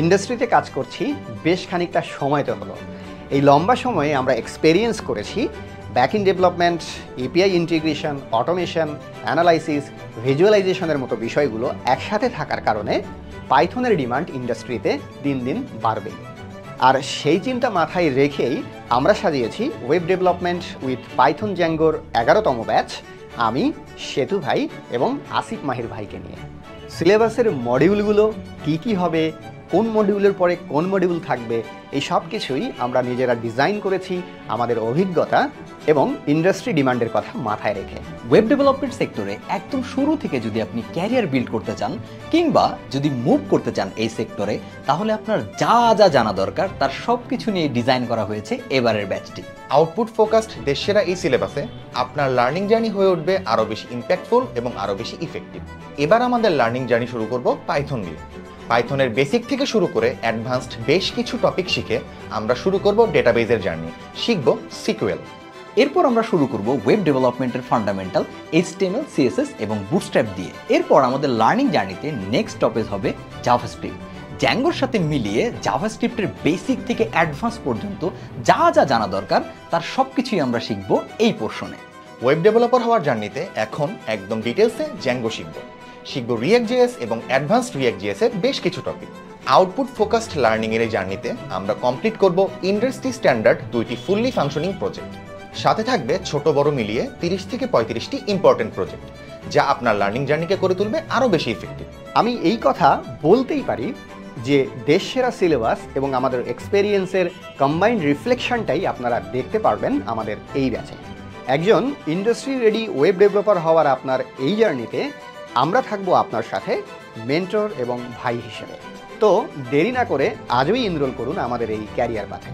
ইন্ডাস্ট্রিতে কাজ করছি বেশ খানিকটা সময় তো হলো। এই লম্বা সময়ে আমরা এক্সপেরিয়েন্স করেছি backend development, API integration, automation, analysis, ভিজুয়ালাইজেশনের মতো বিষয়গুলো একসাথে থাকার কারণে পাইথনের ডিমান্ড ইন্ডাস্ট্রিতে দিন দিন বাড়বে। আর সেই চিন্তা মাথায় রেখেই আমরা সাজিয়েছি ওয়েব ডেভেলপমেন্ট উইথ পাইথন জ্যাঙ্গোর 11তম ব্যাচ, আমি, সেতু ভাই এবং আসিফ মাহির ভাইকে নিয়ে। সিলেবাসের মডিউলগুলো কী হবে, কোন মডিউলের পরে কোন মডিউল থাকবে, এই সব কিছুই আমরা নিজেরা ডিজাইন করেছি আমাদের অভিজ্ঞতা এবং ইন্ডাস্ট্রি ডিমান্ডের কথা মাথায় রেখে। ওয়েব ডেভেলপমেন্ট সেক্টরে একদম শুরু থেকে যদি আপনি ক্যারিয়ার বিল্ড করতে চান কিংবা যদি মুভ করতে চান এই সেক্টরে, তাহলে আপনার যা যা জানা দরকার তার সব কিছু নিয়ে ডিজাইন করা হয়েছে এবারের ব্যাচটি। আউটপুট ফোকাসড দেশসেরা এই সিলেবাসে আপনার লার্নিং জার্নি হয়ে উঠবে আরও বেশি ইম্প্যাক্টফুল এবং আরও বেশি ইফেক্টিভ। এবার আমাদের লার্নিং জার্নি শুরু করব পাইথন দিয়ে। পাইথনের বেসিক থেকে শুরু করে অ্যাডভান্সড বেশ কিছু টপিক শিখে আমরা শুরু করব ডেটাবেজের জার্নি, শিখব সিকিউএল। এরপর আমরা শুরু করব ওয়েব ডেভেলপমেন্টের ফান্ডামেন্টাল HTML, CSS এবং বুটস্ট্র্যাপ দিয়ে। এরপর আমাদের লার্নিং জার্নিতে নেক্সট টপিক হবে জাভাস্ক্রিপ্ট। জ্যাঙ্গোর সাথে মিলিয়ে জাভাস্ক্রিপ্টের বেসিক থেকে অ্যাডভান্স পর্যন্ত যা যা জানা দরকার তার সব কিছুই আমরা শিখব এই পোর্শনে। ওয়েব ডেভেলপার হওয়ার জার্নিতে এখন একদম ডিটেলসে জ্যাঙ্গো শিখব রিঅ্যাক্ট.জেএস এবং অ্যাডভান্সড রিঅ্যাক্ট.জেএস এর বেশ কিছু টপিক। আউটপুট ফোকাসড লার্নিং এর এই জার্নিতে আমরা কমপ্লিট করব ইন্ডাস্ট্রি স্ট্যান্ডার্ড 2টি ফুললি ফাংশনিং প্রজেক্ট। সাথে থাকবে ছোট বড় মিলিয়ে 30 থেকে 35টি ইম্পর্টেন্ট প্রজেক্ট, যা আপনার লার্নিং জার্নিকে করে তুলবে আরও বেশি ইফেক্টিভ। আমি এই কথা বলতেই পারি যে দেশসেরা সিলেবাস এবং আমাদের এক্সপেরিয়েন্সের কম্বাইন্ড রিফ্লেকশনটাই আপনারা দেখতে পারবেন আমাদের এই ব্যাচে। একজন ইন্ডাস্ট্রি রেডি ওয়েব ডেভেলপার হওয়ার আপনার এই জার্নিতে আমরা থাকবো আপনার সাথে মেন্টর এবং ভাই হিসেবে। তো দেরি না করে আজই এনরোল করুন আমাদের এই ক্যারিয়ার পাথে।